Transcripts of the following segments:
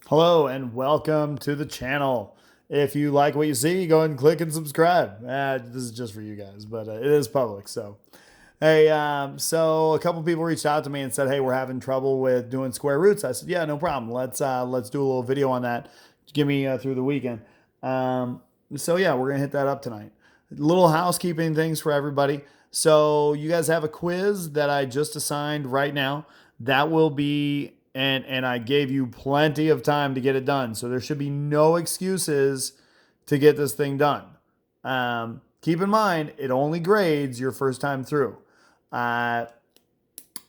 Hello and welcome to the channel. If you like what you see, go ahead and click and subscribe. This is just for you guys, but it is public. So a couple people reached out to me and said, "Hey, we're having trouble with doing square roots." I said, "Yeah, no problem. Let's do a little video on that. Give me through the weekend." So we're gonna hit that up tonight. Little housekeeping things for everybody. So you guys have a quiz that I just assigned right now. That will be and I gave you plenty of time to get it done. So there should be no excuses to get this thing done. Keep in mind, it only grades your first time through, uh,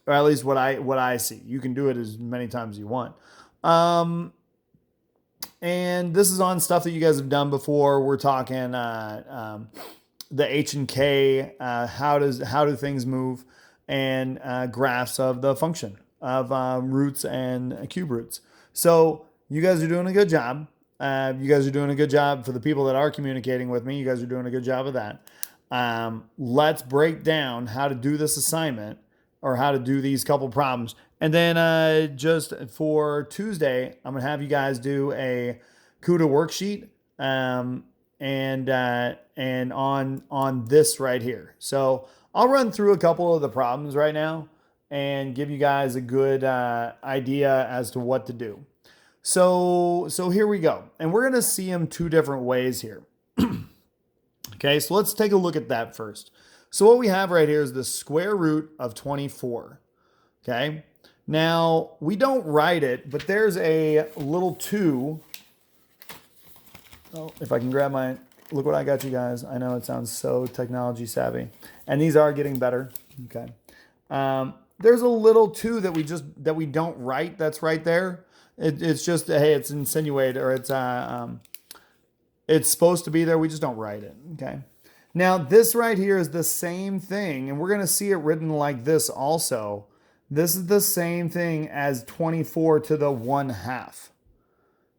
or at least what I see. You can do it as many times as you want. Um, and this is on stuff that you guys have done before. We're talking the H and K. How do things move, and graphs of the function of roots and cube roots. So you guys are doing a good job. You guys are doing a good job for the people that are communicating with me. You guys are doing a good job of that. Let's break down how to do this assignment or how to do these couple problems. And then just for Tuesday, I'm going to have you guys do a CUDA worksheet and on this right here. So I'll run through a couple of the problems right now and give you guys a good idea as to what to do. So here we go. And we're going to see them two different ways here. Okay, so let's take a look at that first. So what we have right here is the square root of 24. Okay, now we don't write it, but there's a little 2. Oh, if I can grab my, look what I got you guys. I know it sounds so technology savvy. And these are getting better. Okay. There's a little 2 that we don't write. That's right there. It's just, hey, it's insinuated, or it's supposed to be there. We just don't write it. Okay. Now, this right here is the same thing, and we're going to see it written like this also. This is the same thing as 24 to the 1/2.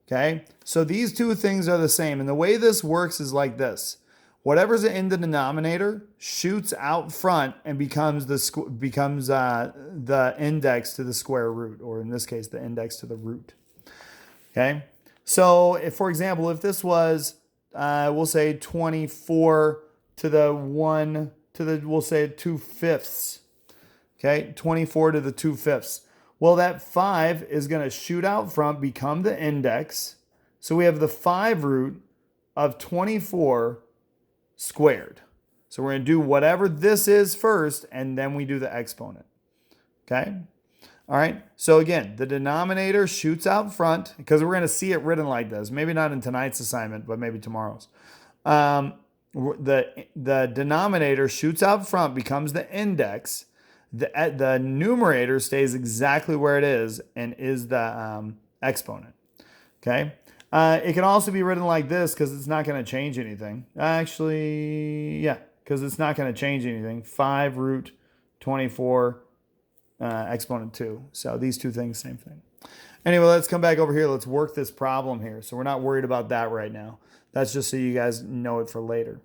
Okay. So these two things are the same. And the way this works is like this. Whatever's in the denominator shoots out front and becomes the index to the square root, or in this case, the index to the root. Okay. So if, for example, if this was, we'll say 24 to the 1 to the, we'll say 2/5. Okay. 24 to the 2/5. Well, that 5 is going to shoot out front, become the index. So we have the 5 root of 24 squared. So we're going to do whatever this is first, and then we do the exponent. Okay? All right. So again, the denominator shoots out front, because we're going to see it written like this. Maybe not in tonight's assignment, but maybe tomorrow's. The denominator shoots out front, becomes the index. The numerator stays exactly where it is and is the exponent. Okay. It can also be written like this because it's not going to change anything. Actually, yeah, because it's not going to change anything. 5 root 24 exponent 2. So these two things, same thing. Anyway, let's come back over here. Let's work this problem here. So we're not worried about that right now. That's just so you guys know it for later.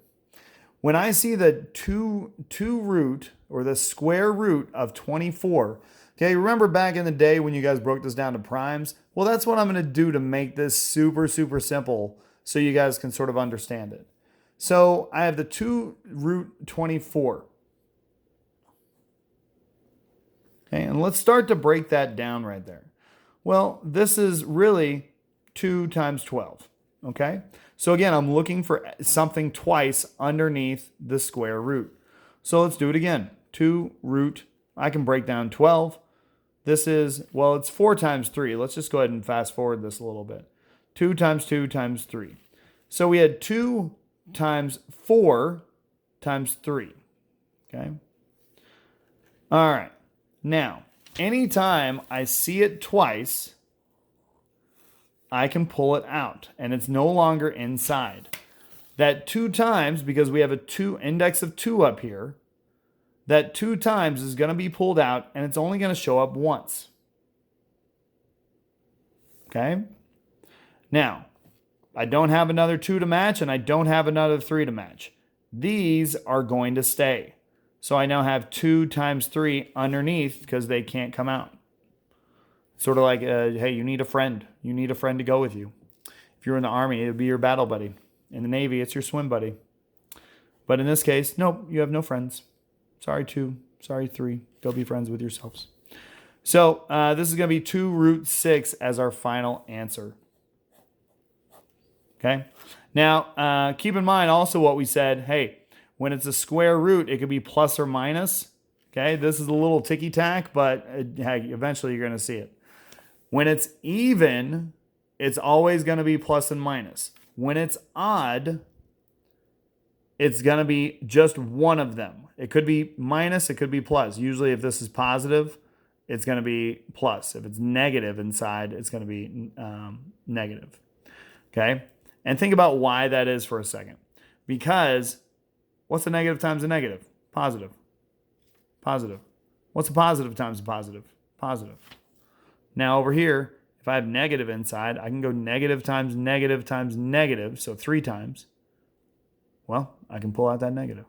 When I see the 2 root, or the square root of 24, okay, remember back in the day when you guys broke this down to primes? Well, that's what I'm going to do to make this super, super simple so you guys can sort of understand it. So I have the 2 root 24. Okay, and let's start to break that down right there. Well, this is really 2 times 12. Okay, so again, I'm looking for something twice underneath the square root. So let's do it again. 2 root, I can break down 12. This is, well, it's 4 times 3. Let's just go ahead and fast forward this a little bit. 2 times 2 times 3. So we had 2 times 4 times 3. Okay. All right. Now, anytime I see it twice, I can pull it out, and it's no longer inside. That 2 times, because we have a 2 index of 2 up here, that 2 times is going to be pulled out, and it's only going to show up once. Okay? Now, I don't have another 2 to match, and I don't have another 3 to match. These are going to stay. So I now have 2 times 3 underneath because they can't come out. Sort of like, hey, you need a friend. You need a friend to go with you. If you're in the Army, it would be your battle buddy. In the Navy, it's your swim buddy. But in this case, nope, you have no friends. Sorry, 2. Sorry, 3. Go be friends with yourselves. So this is going to be 2 root 6 as our final answer. Okay. Now, keep in mind also what we said. Hey, when it's a square root, it could be plus or minus. Okay. This is a little ticky-tack, but eventually you're going to see it. When it's even, it's always going to be plus and minus. When it's odd, it's going to be just one of them. It could be minus, it could be plus. Usually if this is positive, it's going to be plus. If it's negative inside, it's going to be negative. Okay? And think about why that is for a second. Because what's a negative times a negative? Positive. Positive. What's a positive times a positive? Positive. Now over here, if I have negative inside, I can go negative times negative, so 3 times. Well, I can pull out that negative.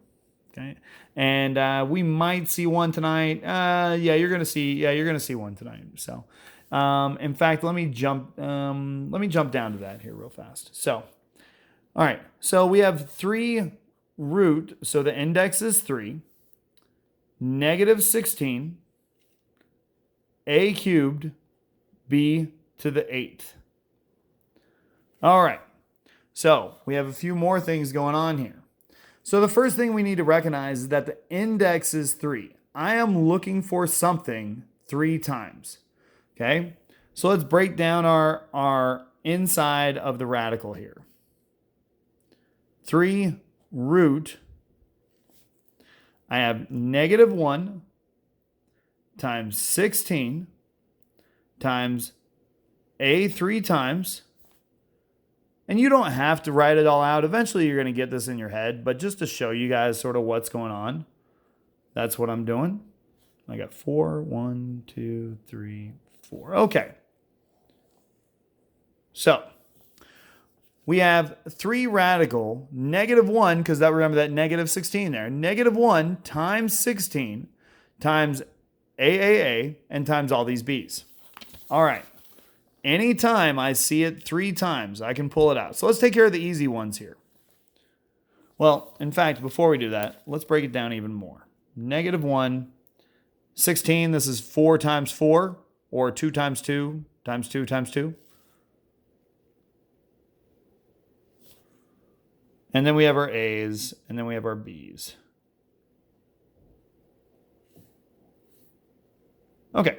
Okay, and we might see one tonight. You're gonna see one tonight. So, in fact, let me jump down to that here real fast. So, all right. So we have 3 root. So the index is 3. Negative 16. A cubed. B to the 8th. All right. So we have a few more things going on here. So the first thing we need to recognize is that the index is 3. I am looking for something 3 times. Okay? So let's break down our inside of the radical here. 3 root. I have negative 1 times 16 times a 3 times. And you don't have to write it all out. Eventually, you're going to get this in your head. But just to show you guys sort of what's going on, that's what I'm doing. I got 4. 1, 2, 3, 4. Okay. So we have 3 radical, negative 1, because remember that negative 16 there. Negative 1 times 16 times AAA and times all these B's. All right. Anytime I see it 3 times, I can pull it out. So let's take care of the easy ones here. Well, in fact, before we do that, let's break it down even more. Negative 1, 16, this is 4 times 4, or 2 times 2 times 2 times 2. And then we have our A's, and then we have our B's. Okay.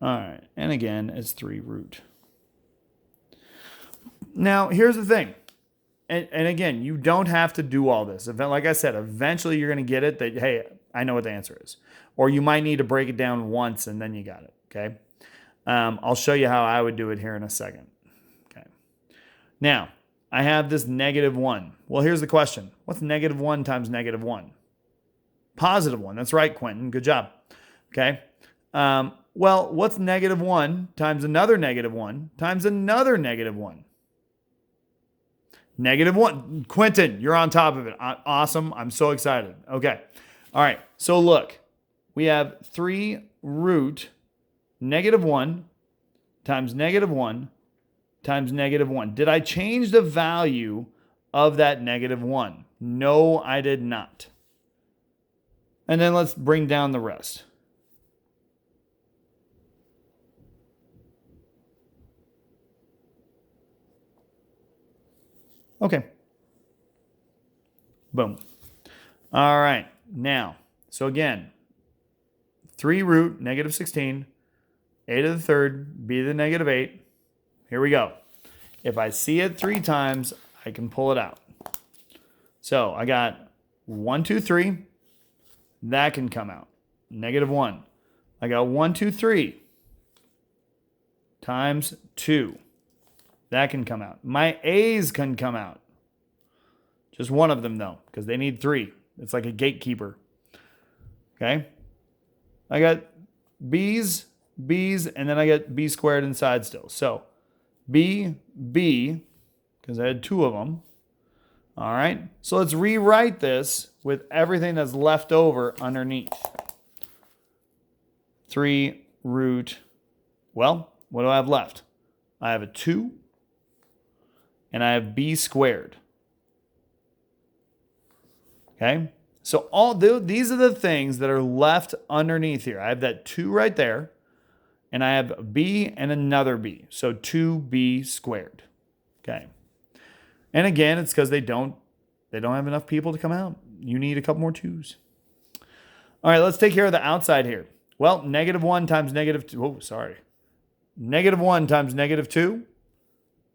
All right, and again, it's 3 root. Now, here's the thing. And again, you don't have to do all this. Like I said, eventually you're going to get it that, hey, I know what the answer is. Or you might need to break it down once, and then you got it, okay? I'll show you how I would do it here in a second. Okay. Now, I have this negative 1. Well, here's the question. What's negative 1 times negative 1? Positive 1. That's right, Quentin. Good job. Okay. Well, what's negative 1 times another negative 1 times another negative 1? Negative 1. Quentin, you're on top of it. Awesome. I'm so excited. Okay. All right. So look, we have 3 root negative 1 times negative 1 times negative 1. Did I change the value of that negative 1? No, I did not. And then let's bring down the rest. Okay. Boom. All right. Now, so again, 3 root negative 16, a to the third, b to the negative 8. Here we go. If I see it 3 times, I can pull it out. So I got 1, 2, 3. That can come out. Negative 1. I got 1, 2, 3 times 2. That can come out. My A's can come out. Just one of them, though, because they need 3. It's like a gatekeeper. Okay? I got B's, and then I get B squared inside still. So B, because I had 2 of them. All right? So let's rewrite this with everything that's left over underneath. 3 root Well, what do I have left? I have a 2, and I have b squared. Okay? So these are the things that are left underneath here. I have that 2 right there, and I have a b and another b. So 2b squared. Okay. And again, it's because they don't have enough people to come out. You need a couple more 2s. All right, let's take care of the outside here. Well, -1 times -2. Oh, sorry. -1 times -2.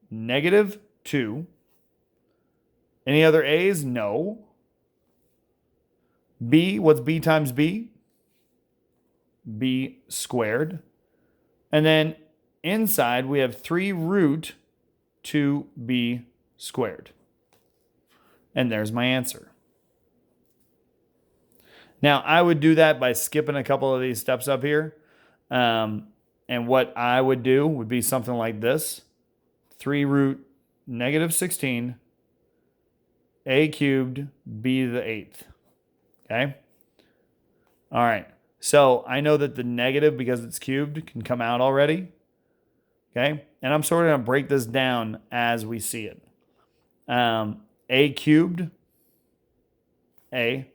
-2. Any other A's? No. B, what's B times B? B squared. And then inside we have 3 root 2b squared. And there's my answer. Now, I would do that by skipping a couple of these steps up here. And what I would do would be something like this. 3 root -16 a cubed b to the 8th. Okay? All right. So I know that the negative, because it's cubed, can come out already. Okay? And I'm sort of going to break this down as we see it. A cubed, A.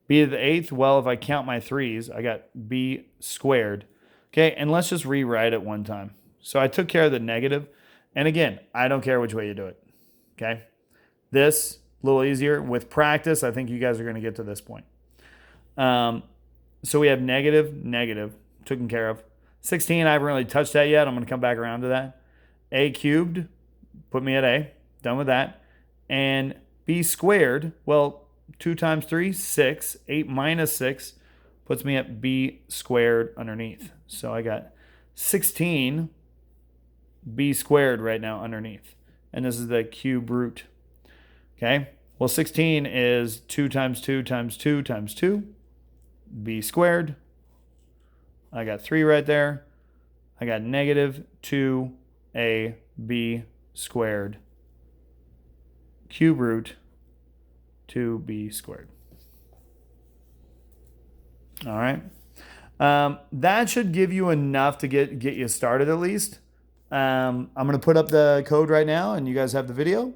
B to the 8th, well, if I count my 3's, I got b squared. Okay, and let's just rewrite it one time. So I took care of the negative. And again, I don't care which way you do it. Okay? This, a little easier. With practice, I think you guys are going to get to this point. So we have negative, taken care of. 16, I haven't really touched that yet. I'm going to come back around to that. A cubed, put me at A. Done with that. And b squared, well, 2 times 3, 6. 8 minus 6 puts me at b squared underneath. So I got 16 b squared right now underneath. And this is the cube root. Okay? Well, 16 is 2 times 2 times 2 times 2. B squared. I got 3 right there. I got -2ab squared cube root 2b squared. All right. That should give you enough to get you started at least. I'm going to put up the code right now, and you guys have the video.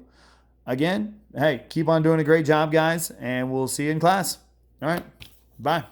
Again, hey, keep on doing a great job, guys, and we'll see you in class. All right. Bye.